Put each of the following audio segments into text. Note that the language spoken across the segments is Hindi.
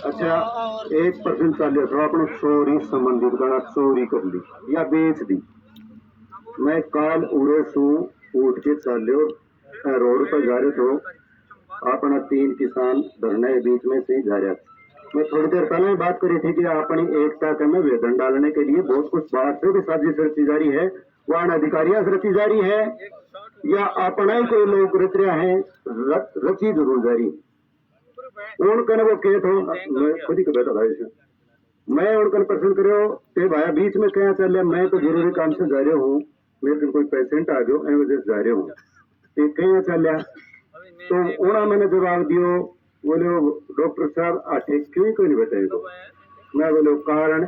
अच्छा 1% चालिए थोड़ा अपने चोरी संबंधित गणा चोरी कर ली या बेच दी। मैं काल उड़े सू उठ के चाल्यो रोड पर जा रहे तो अपना 3 किसान धरने बीच में से जा रहा। मैं थोड़ी देर पहले बात करी थी कि अपनी एकता के में वेतन डालने के लिए बहुत कुछ बाहर से भी साजिश रची जा रही है, वहां अधिकारियों से रची जा रही है या अपना ही कोई लोग रच रहे हैं, रची जरूर जा रही। उनकन वो कहे तो मैं खुद ही बैठा था इसमें, मैं उनकन प्रश्न करो ते भाया बीच में क्या चल रहा, मैं तो जरूरी काम से जा रहा हूँ, मेरे दिन कोई पेशेंट आ गयो एम वजह से जा रहा हूँ, ते क्या चल रहा। तो उन्होंने मैंने जवाब दियो, बोले डॉक्टर साहब आटे क्यों कोई नहीं बताएगा। मैं बोलो कारण,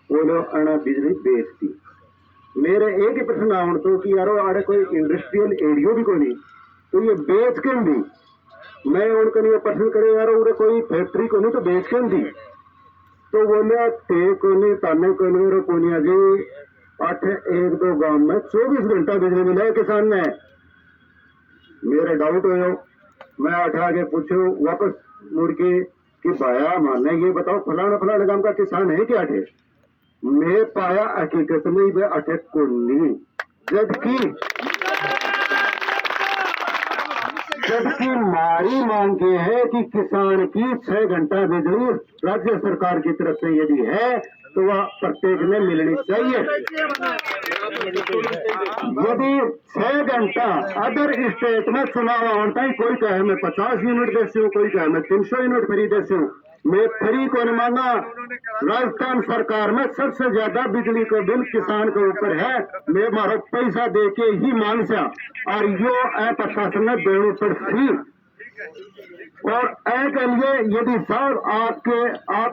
बोलो अना बिजली बेचती। मेरे एक ही प्रश्न आउन तो कि यारो आड़े कोई इंडस्ट्रियल एरियो भी कोई नहीं, तो ये बेच के दी। मैं उनका ये प्रश्न करे यारो उड़े कोई फैक्ट्री को नहीं तो बेच के दी। तो बोले ते को नहीं ताने को नहीं को नहीं अजी 8-1-2 गांव में 24 घंटा बिजली मिला है किसान ने। मेरे डाउट हो, मैं आगे पूछो वापस मुड़ के कि भाया माने ये बताओ फलाना फलाना गांव का किसान है क्या अठे। मैं पाया हकीकत में ही अठे को नहीं, जबकि मारी मांग ये है कि किसान की 6 घंटा बिजली राज्य सरकार की तरफ से यदि है तो वह प्रत्येक में मिलनी चाहिए। यदि 6 घंटा अदर स्टेट में चुनाव होता है, कोई कहे मैं 50 यूनिट देती हूँ, कोई कहे मैं 300 यूनिट फ्री देती हूँ, मैं फ्री को नहीं मांगा। राजस्थान सरकार में सबसे ज्यादा बिजली का बिल किसान के ऊपर है, मैं मारो पैसा दे के ही मांग सा और यो प्रशासन ने देने पर फ्री। और के लिए यदि सर आप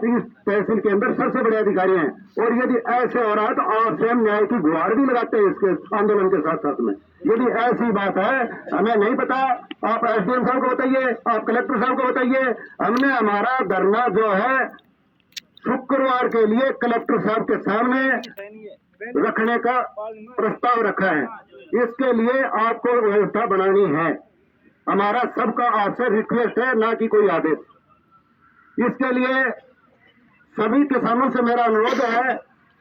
इस तहसील के अंदर सबसे बड़े अधिकारी हैं और यदि ऐसे हो रहा है तो आप स्वयं न्याय की गुहार भी लगाते हैं इसके आंदोलन के साथ साथ में। यदि ऐसी बात है हमें नहीं पता, आप एसडीएम साहब को बताइए, आप कलेक्टर साहब को बताइए। हमने हमारा धरना जो है शुक्रवार के लिए कलेक्टर साहब के सामने रखने का प्रस्ताव रखा है, इसके लिए आपको व्यवस्था बनानी है। हमारा सबका आपसे रिक्वेस्ट है, ना कि कोई आदेश। इसके लिए सभी किसानों से मेरा अनुरोध है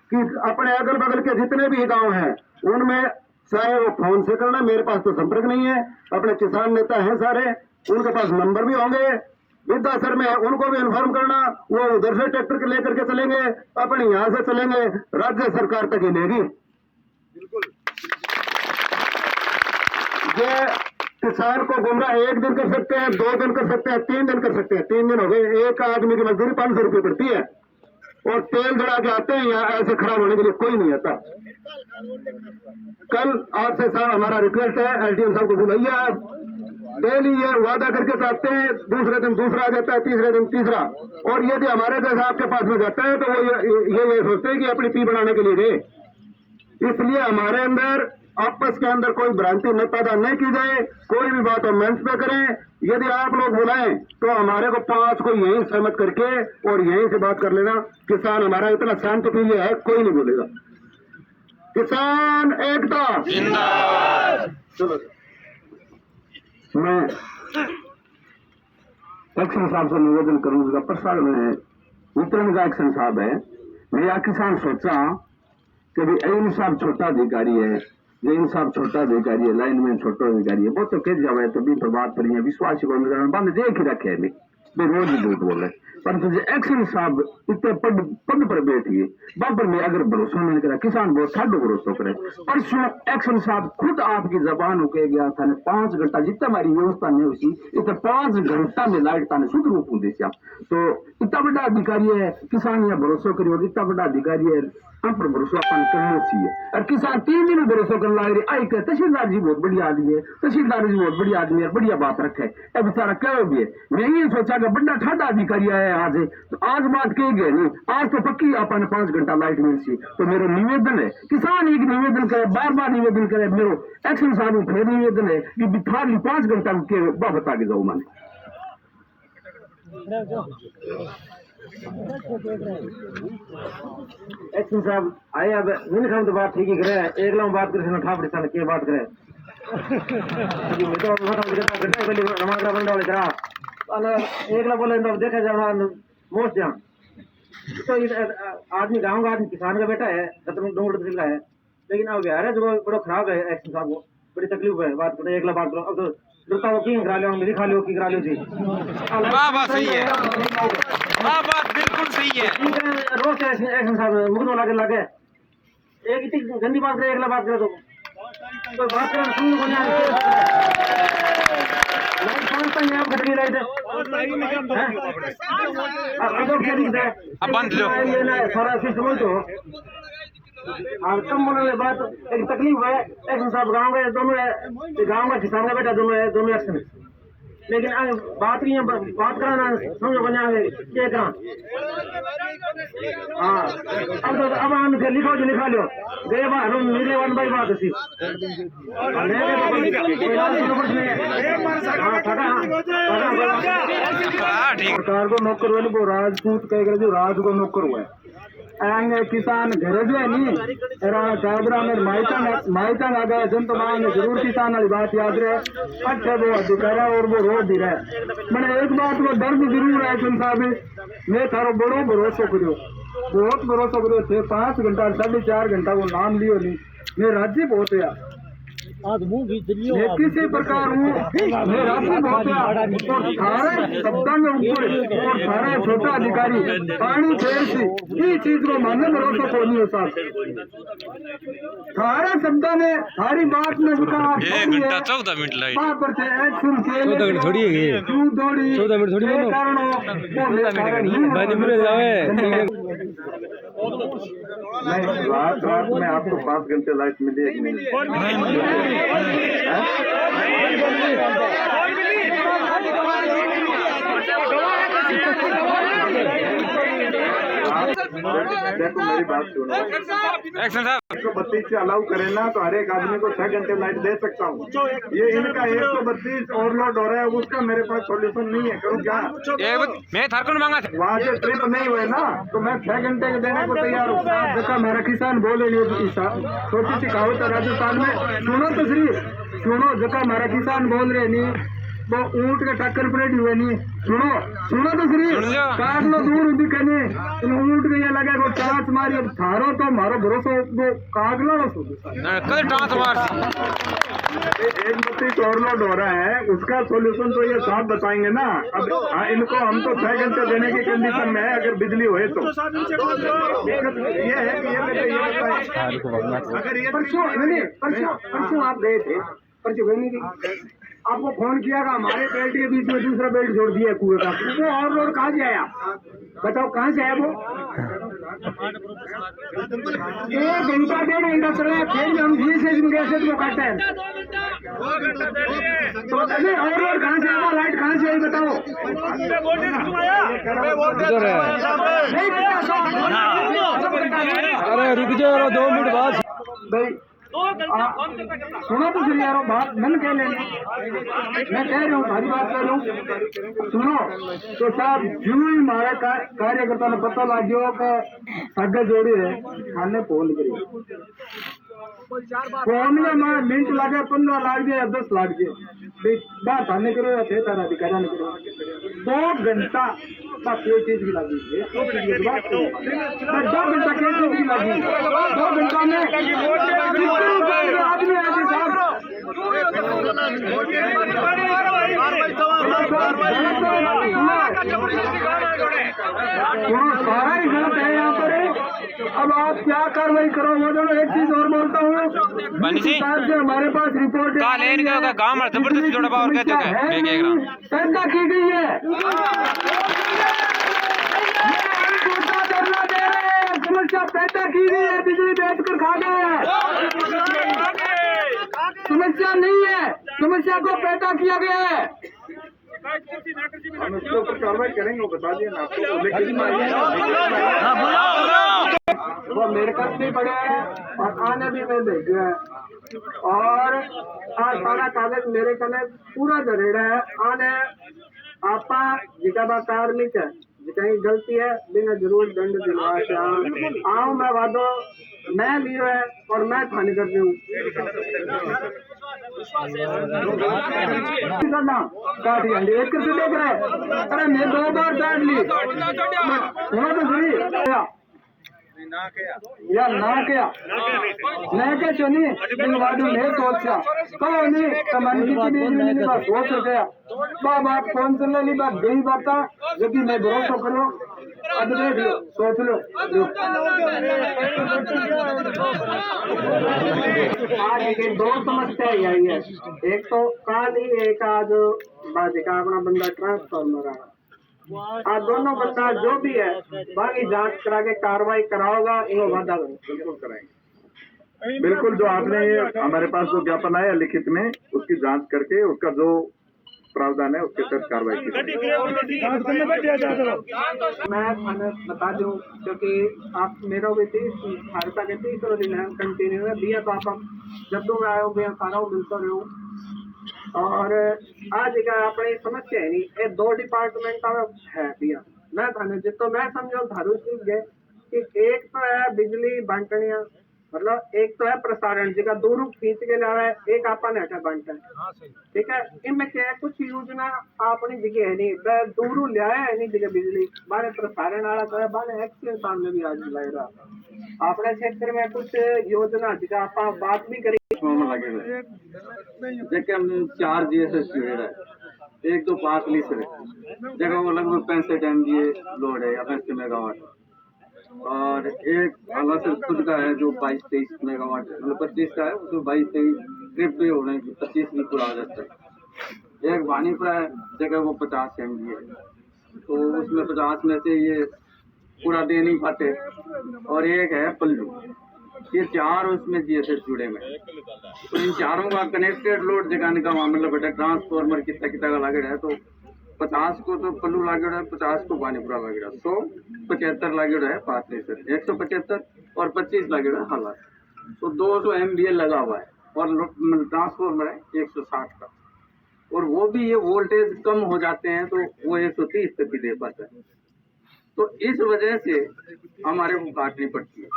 कि अपने अगल बगल के जितने भी गांव हैं उनमें चाहे वो फोन से करना, मेरे पास तो संपर्क नहीं है, अपने किसान नेता हैं सारे, उनके पास नंबर भी होंगे, विद्या सर में उनको भी इन्फॉर्म करना, वो उधर से ट्रैक्टर के लेकर के चलेंगे, अपने यहां से चलेंगे, राज्य सरकार तक ही लेगी। बिल्कुल ये किसान को गुमराह 1 दिन कर सकते हैं, 2 दिन कर सकते हैं, 3 दिन कर सकते हैं। 3 दिन हो गए, एक आदमी की मजदूरी 500 रुपये पड़ती है और तेल जड़ा के आते हैं, यहाँ ऐसे खराब होने के लिए कोई नहीं आता। कल आपसे साहब हमारा रिक्वेस्ट है, एसडीएम साहब को बुलाइए, आप डेली ये वादा करके चाहते हैं, दूसरे दिन दूसरा आ जाता है, तीसरे दिन तीसरा, और यदि हमारे जैसा आपके पास में जाता है तो वो ये सोचते हैं कि अपनी पी बनाने के लिए दे। इसलिए हमारे अंदर आपस के अंदर कोई भ्रांति न पैदा नहीं की जाए, कोई भी बात हम मंच पे करें। यदि आप लोग बुलाएं तो हमारे को 5 को यहीं सहमत करके और यहीं से बात कर लेना। किसान हमारा इतना शांति प्रिय है, कोई नहीं बोलेगा। किसान एकता जिंदाबाद। चलो मैं एक्शन साहब से निवेदन करूंगा, प्रसारण है वितरण का एक्शन साहब है। मेरा किसान सोचा कि भाई इन साहब छोटा अधिकारी है, इन साहब छोटा अधिकारी है, लाइन में छोटा अधिकारी है, वो तो कह जावे तो भी प्रभाव पड़ी है, विश्वास को बंद देख ही रखे है, रोज ही झूठ बोले। पर तुझे एक्शन साहब इतने पद पर बैठिए बाबर में अगर भरोसा नहीं करा, किसान बहुत साढ़ो भरोसा करे। परसों एक्शन साहब खुद आपकी जबान हो के गया था 5 घंटा जितना हमारी व्यवस्था नहीं हुई इतने 5 घंटा में लाइट था शुद्ध रूप में देश। तो इतना बड़ा अधिकारी है, किसान यहाँ भरोसा करिए, इतना बड़ा अधिकारी है, हम पर भरोसा अपन करना चाहिए। और किसान 3 दिन भरोसा करने लग रहे, आई कह तहसीलदार जी बहुत बढ़िया आदमी है, तहसीलदार जी बहुत बढ़िया आदमी है, बढ़िया बात रखे है, बेचारा कहो भी है। मैं ये सोचा कि बड़ा ठाडा अधिकारी आया आज, तो आज बात कही गई नहीं, आज तो पक्की अपन 5 घंटा लाइट मिल सी। तो मेरा निवेदन है, किसान एक निवेदन करे, बार बार निवेदन करे, मेरे एक्शन साहब फिर निवेदन है कि बिठाली 5 घंटा के बता के जाऊ माने। एक्शन साहब आए, अब मैंने कहा तो बात ठीक ही करे, एक लाख बात करे ठापड़ी सन के बात करे मैं तो नमाज बंद वाले करा एक लाख बोले देखा जाना मोस्ट जाम। तो आदमी गाँव का आदमी किसान का बेटा है, डोंगड़ तहसील का है, लेकिन अब बिहार है जो बड़ा खराब है एक्शन साहब को, बड़ी तकलीफ है। बात करो एक बात करो, अब तो डरता हो की करा लो, मेरी खा लो की करा लो जी। वाह सही है, वाह बात बिल्कुल सही है। रोज एक्शन साहब मुकदमा लागे लागे एक इतनी गंदी बात करे, एक बात करे तो कोई बात करे सुन को नहीं आप घटनी लाइट अब बंद लो ये ना सारा सिस्टम तो और कम बोलने में बात एक तकलीफ है। एक्शन साहब गाँव का दोनों है, गाँव का किसान का बेटा दोनों है, दोनों एक्शन। लेकिन आगे बात नहीं है, बात कराना समझो बना क्या करा। हाँ अब तो अब हम लिखो जो लिखा लो गए बात मेरे वन बाई बात सी सरकार को नौकर वाले वो राजपूत कह जो राज को नौकर हुआ है किसान घर जो है नी चादरा में माइटा आ गए जन तो मांगे जरूर किसान वाली बात याद रहे। अच्छा वो अधिकार है और वो रोज भी रहे। मैंने एक बात वो दर्द जरूर है सुन साहब, मैं थारो बड़ो भरोसा करो, बहुत भरोसा करो थे। 5 घंटा 4.5 घंटा वो नाम लियो नहीं, मैं राज्य बहुत है किसी प्रकार हूँ, मैं राज्य बहुत है और सारे सत्ता में ऊपर और सारे छोटा अधिकारी पानी फेर से ये चीज को मानने भरोसा को नहीं होता। सारे सत्ता ने सारी बात में 1 घंटा 14 मिनट लगे थोड़ी है 14 मिनट थोड़ी रात में आपको 5 घंटे लाइट मिली, 1 मिनट देखो मेरी बात सुनो, एक्शन साहब 132 से अलाउ करे ना तो हर एक आदमी को 6 घंटे लाइट दे सकता हूँ। ये इनका 132 ओवरलोड हो रहा है, उसका मेरे पास सॉल्यूशन नहीं है, करूँ क्या? मैं थारकुन मांगा था वहाँ से ट्रिप नहीं हुए ना तो मैं 6 घंटे देने को तैयार हूँ। देखा मेरा किसान बोले छोटी सी कहावत है राजस्थान में, सुनो तो श्री सुनो, जका मेरा किसान बोल रहे नहीं वो ऊँट के टक्कर पलट हुए नहीं, सुनो तो श्री काट लो दूर उदी कहने ऊँट के ये लगे वो टाँच मारी, अब थारो तो मारो भरोसा वो काट लो कल टाँच मार 132 ओवरलोड हो रहा है, उसका सोल्यूशन तो ये साफ बताएंगे ना। अब इनको हम तो 6 घंटे देने की कंडीशन में है अगर बिजली हुए तो। दिक्कत ये है कि ये परसों आप गए थे, परसों गए नहीं थी, आपको फोन किया था हमारे बेल्ट के बीच में दूसरा बेल्ट जोड़ दिया कुएं का, वो ओवरलोड कहाँ से आया बताओ, कहाँ से आया वो? 1 घंटा 1.5 घंटा चला है, फिर भी हम 20 गैसेज को काटते हैं तो ओवरलोड कहाँ से आया, लाइट कहाँ से आई बताओ? अरे रुक जाओ 2 मिनट बाद भाई सुनो तो सही यारो, बात मन कह लेना, मैं कह रहा हूँ सारी बात कर रहा हूँ। सुनो तो साहब जो ही हमारे कार्यकर्ता ने पता लग गया कि सगे जोड़ी है, थाने फोन करिए, फोन में मिनट लगे 15 लाख गए या 10 लाख गए, बात थाने करो या थे तारा अधिकारियों ने करो 2 घंटा बस ये चीज की लगी है, 2 घंटा क्या चीज की लगी, 2 घंटा में आदमी आदमी साहब सारा ही गलत है यहाँ पर। अब आप क्या कार्रवाई करो, वो दोनों एक चीज और बोलता हूँ से हमारे पास रिपोर्ट पैदा की गई है, समस्या पैदा की गई है, बिजली बेचकर खा गए हैं, समस्या नहीं है, समस्या को पैदा किया गया है, हम इसके ऊपर कार्रवाई करेंगे, वो बता दिए ना आपको, लेकिन वो मेरे पास भी पड़े हैं और आने भी मैं भेज दिया है और आज सारा कागज मेरे कने पूरा जरेड़ा है, आने आपा जिका कार्मिक है जितनी गलती है बिना जरूर दंड दिलवा आओ, मैं वादो मैं लियो है और मैं थाने कर दूँ। काट लिया एक से देख रहे अरे मैं 2 बार काट ली वो तो सही या ना क्या मैं क्या चुनी इन वादों में सोचा कहो नहीं तो मन की बीच में नहीं बात सोच गया बाप कौन सा नहीं बात यही बात जो कि मैं भरोसा करो अब देख लो सोच लो आज ये 2 समस्या आई है एक तो काल ही एक आज बाजी का अपना बंदा ट्रांसफॉर्मर आ आज दोनों बंदा जो भी है बाकी जांच करा के कार्रवाई कराओगा इनको वादा बिल्कुल कराएंगे। बिल्कुल जो आपने ये हमारे पास जो ज्ञापन आया लिखित में उसकी जांच करके उसका जो प्रावधान है उसके तहत कार्रवाई की मैं बता दूं क्योंकि आप मेरा भी 30 के 30 दिन है कंटिन्यू है दिया तो आप जब मैं आयो मैं सारा मिलता रहो और आज का अपनी समस्या है नहीं ये 2 डिपार्टमेंट है भैया मैं थाने जितो मैं समझो थारू चीज है कि एक तो है बिजली बांटनिया मतलब एक तो है प्रसारण जिका दूर खींच के ला रहा है एक आपने हटा बांटा है ठीक है इनमें क्या है कुछ योजना अपनी जगह है नहीं दूर लिया है नहीं जगह बिजली बारे प्रसारण वाला तो है बारे एक्सीडेंट सामने भी आज लग रहा अपने क्षेत्र में कुछ योजना जिका आप बात भी करें जगह हम 4 GSS यूनिट है एक तो 5 लीटर है जगह वो लगभग 65 MVA लोड है या 65 मेगावाट और एक अलग से खुद का है जो 22-23 मेगावाट मतलब 25 का है उसमें 22-23 ट्रिप पे होने 25 भी पूरा आ जाता है एक वानीपुरा है जगह वो 50 MVA है तो उसमें 50 में से ये पूरा दे नहीं पाते और एक है पल्लू ये 4 उसमें GSS जुड़े हुए तो इन चारों का कनेक्टेड लोड जगाने का मामला बेटा ट्रांसफॉर्मर कितना का लगे है तो 50 को तो पल्लू लागे है 50 को बानीपुरा लागे 175 लागे है 5 लीटर 175 और 25 लागे है हालात तो 200 MVA लगा हुआ है और ट्रांसफॉर्मर है 160 का और वो भी ये वोल्टेज कम हो जाते हैं तो वो 130 तक भी दे पाता है तो इस वजह से हमारे को काटनी पड़ती है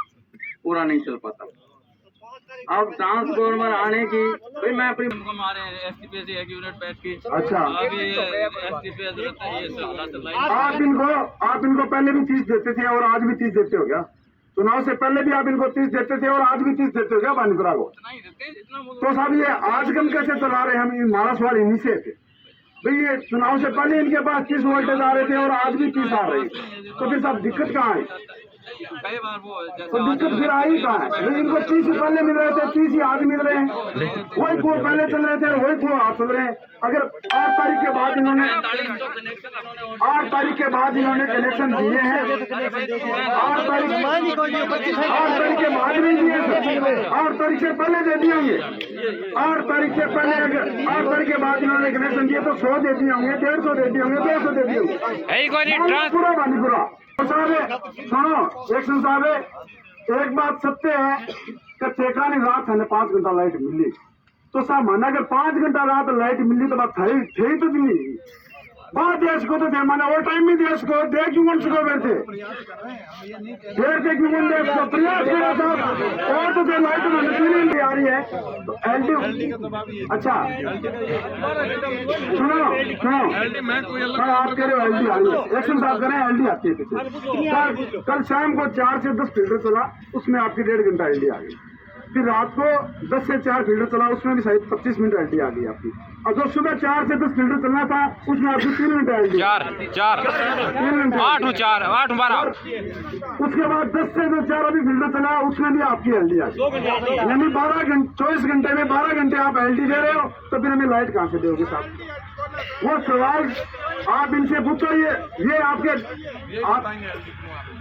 पूरा नहीं चल पाता अब ट्रांसफॉर्मर आने की भाई मैं अपनी हमारे STP से एक यूनिट बैठ की अच्छा अभी STP रहता है ये आप इनको पहले भी 30 देते थे और आज भी 30 देते हो क्या चुनाव से पहले भी आप इनको 30 देते थे और आज भी 30 देते हो क्या बानीपुरा को तो साहब ये आजकल कैसे चला रहे हम हमारा सवाल इन्हीं से थे भाई ये चुनाव से पहले इनके पास 30 वोल्टेज आ रहे थे और आज भी 30 आ रहे हैं तो फिर साहब दिक्कत कहाँ है कई बार वो तो दिक्कत फिर आई कहाँ है इनको 30 ही पहले मिल रहे थे 30 ही आज मिल रहे हैं वही कुआ पहले चल रहे थे वही कुआ आज चल रहे हैं अगर 8 तारीख के बाद इन्होंने 8 तारीख के बाद इन्होंने कनेक्शन दिए हैं 8 तारीख के बाद नहीं दिए 8 तारीख से पहले दे दिए होंगे 8 तारीख से पहले अगर 8 तारीख के बाद इन्होंने कनेक्शन दिए तो 100 दे दिए होंगे 150 दे दिए होंगे 200 दे दिए होंगे पूरा बानीपुरा साहब सुनो एक्शन साहब एक बात सत्य है कि ठेका नहीं रात है 5 घंटा लाइट मिली तो साहब माना अगर 5 घंटा रात लाइट मिली तो बात थी तो नहीं बहुत देश को तो थे माना वो टाइम में देश को दे क्यों कौन सको बैठे फिर से क्यों कौन देश को प्रयास करा साहब और तो थे लाइट में नहीं आ रही है तो LD अच्छा सुनो आप कह रहे हो LD आ रही है एक्शन साहब करें LD आती है कल शाम को 4 से 10 फील्डर चला उसमें आपकी 1.5 घंटा LD आ गई फिर रात को 10 से 4 फील्डर चला उसमें भी शायद 25 मिनट LD आ गई आपकी और जो सुबह 4 से 10 फील्डर चलना था उसमें आपकी 3 मिनट LD 8 12 उसके बाद 10 से जो 4 अभी फील्डर चला उसमें भी आपकी LD आ गई यानी 24 घंटे में 12 घंटे आप LD दे रहे हो तो फिर हमें लाइट कहाँ से दोगे साहब वो सवाल आप इनसे पूछो ये आपके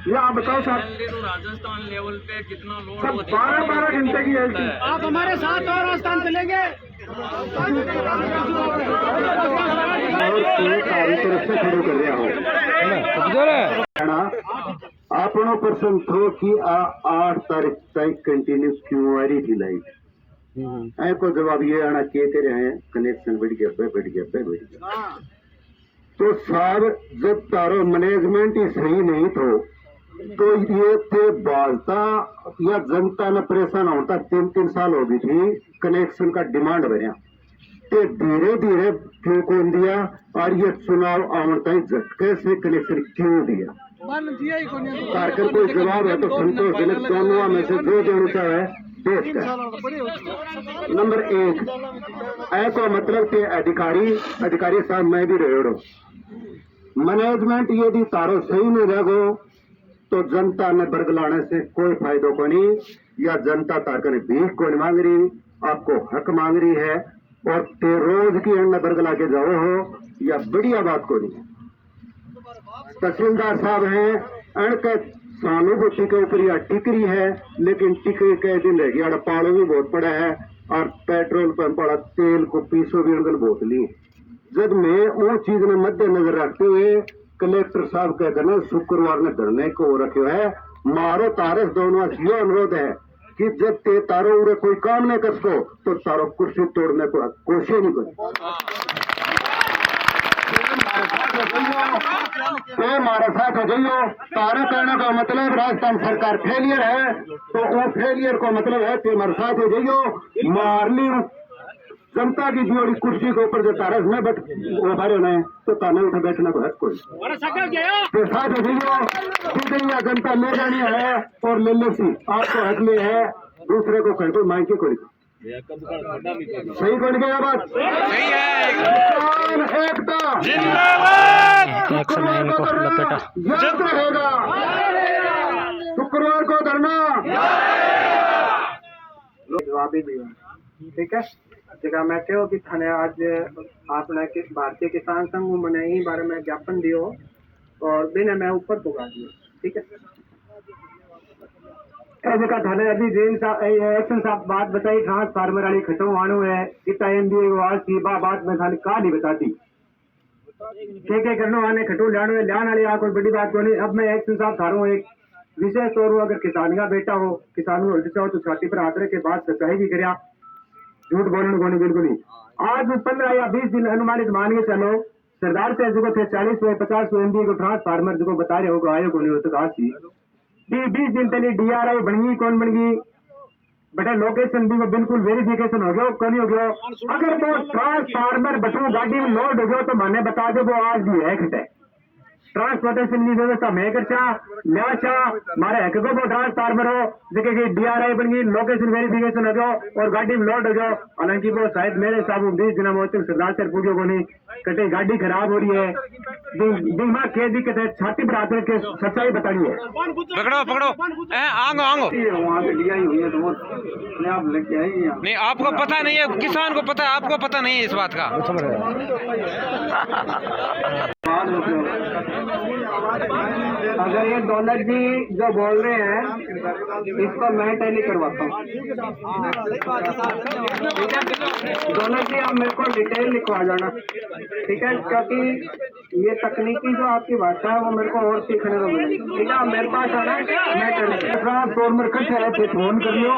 ये आप बताओ साहब राजस्थान लेवल पे कितना लोग सब 12 घंटे की LD आप हमारे साथ और राजस्थान चलेंगे शुरू कर रहा हूँ आपनो पर्सन थो कि 8 तारीख तक कंटिन्यू क्यों आ रही थी लाइट को जवाब ये आना कहते रहे कनेक्शन बढ़ गया तो साहब जब तारो मैनेजमेंट ही सही नहीं थो तो ये थे बालता या जनता ने परेशान होता 3 साल हो गई थी कनेक्शन का डिमांड भरिया ते धीरे धीरे क्यों कौन दिया और ये चुनाव आवन तक झटके से कनेक्शन क्यों दिया? कार्यक्रम कोई जवाब है तो संतोषजनक दोनों में से जो देना चाहे पेश कर। नंबर 1, ऐसा मतलब कि अधिकारी साहब मैं भी रेड़ो मैनेजमेंट यदि तारो सही नहीं रहो तो जनता ने बरगलाने से कोई फायदो को नहीं, या जनता तारकर ने भीख को नहीं मांग रही, आपको हक मांग रही है और ते रोज की अन्न बरगला के जाओ हो, या बढ़िया बात को नहीं। तहसीलदार साहब हैं अणके सहानुभूति के ऊपर यह टिकरी है, लेकिन टिकरी के दिन रह गया पाड़ो भी बहुत पड़ा है और पेट्रोल पंप वाला तेल को पीसो भी अंदर बोतली। जब मैं वो चीज ने मद्देनजर रखते हुए कलेक्टर साहब कहते ना शुक्रवार ने धरने को रखे है, मारो तारस दोनों यो अनुरोध है कि जब ते तारो उड़े कोई काम नहीं कर सको तो तारो कुर्सी तोड़ने को कोशिश नहीं करो। हमारे साथ हो जाइयो। तारा करने का मतलब राजस्थान सरकार फेलियर है, तो वो फेलियर को मतलब है कि हमारे साथ हो जाइयो। मारली जनता की जोड़ी कुर्सी के ऊपर जो तारस में बैठ वो बारे में तो ताने उठे बैठने को है कोई तो साथ हो जाइयो। जनता ले जानी है और ले ले सी आपको हक में है, दूसरे को कहीं कोई मांग के कोई सही बन गया बात सही है। एकता जिंदाबाद। याद रहेगा, शुक्रवार को धरना जवाबी भी ठीक है। जगह मैं कहो कि थाने आज आपने भारतीय किसान संघ मैंने यही बारे में ज्ञापन दियो और बिना मैं ऊपर पुगा दियो, ठीक है। जगह थाने अभी एक्शन साहब बात बताई ट्रांसफार्मर वाली खटो आनो है इतना एमबीए आवाज की बात में थाने का नहीं बताती क्या करना आने खटो लाने वाली आ कोई बड़ी बात को नहीं। अब मैं एक्शन साहब थारो एक विशेष तौर पर अगर किसान का बेटा हो, किसान को उल्टे चाहो तो छाती पर हाथ रख के बात सच्चाई भी करिया, झूठ बोलने को नहीं बिल्कुल ही। आज 15 या 20 दिन अनुमानित मान के चलो सरदार से जो थे 40 हुए 50 हुए एमबी को ट्रांसफार्मर जो बता रहे हो आयो को नहीं हो तो कहा 20 दिन तक डीआरआई बन गई कौन बन गई बेटा लोकेशन भी बिल्कुल वेरिफिकेशन हो गया कौन हो गया। अगर वो ट्रांसफार्मर बटू गाड़ी में लोड हो गया तो मैंने बता दे वो आज भी है है ट्रांसपोर्टेशन की व्यवस्था मैं करचा न्याचा मारे हक को ट्रांसफार्मर हो जगह की डीआरआई बन गई लोकेशन वेरिफिकेशन हो गया और गाड़ी में लोड हो गया। हालांकि वो शायद मेरे हिसाब 20 दिन में सरदार से पूछो को नहीं कटे गाड़ी खराब हो रही है दिमाग के दिक्कत है छाती पर आकर के सच्चाई बतानी है। पकड़ो पकड़ो आंगो आंगो वहाँ पे लिया ही हुई है तो वो अपने आप लेके आएगी यहाँ। नहीं आपको पता नहीं है, किसान को पता है, आपको पता नहीं है इस बात का। अगर ये दौलत जी जो बोल रहे हैं इसको मैं टैली करवाता हूँ। दौलत जी आप मेरे को डिटेल लिखवा जाना, ठीक है, क्योंकि ये तकनीकी जो आपकी भाषा है वो मेरे को और सीखने को मिलेगी। ठीक है, मेरे पास आना मैं ट्रांसफॉर्मर कट है फिर फोन कर लियो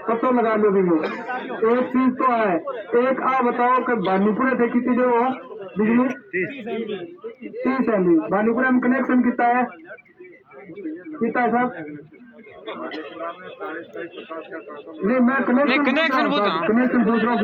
पतो लगा लो भी। एक चीज तो है, एक आप बताओ कि बानीपुरा थे कितनी जो बिजली 30 है बानीपुरा में कनेक्शन कितना है साहब? नहीं मैं कनेक्शन पूछ रहा हूँ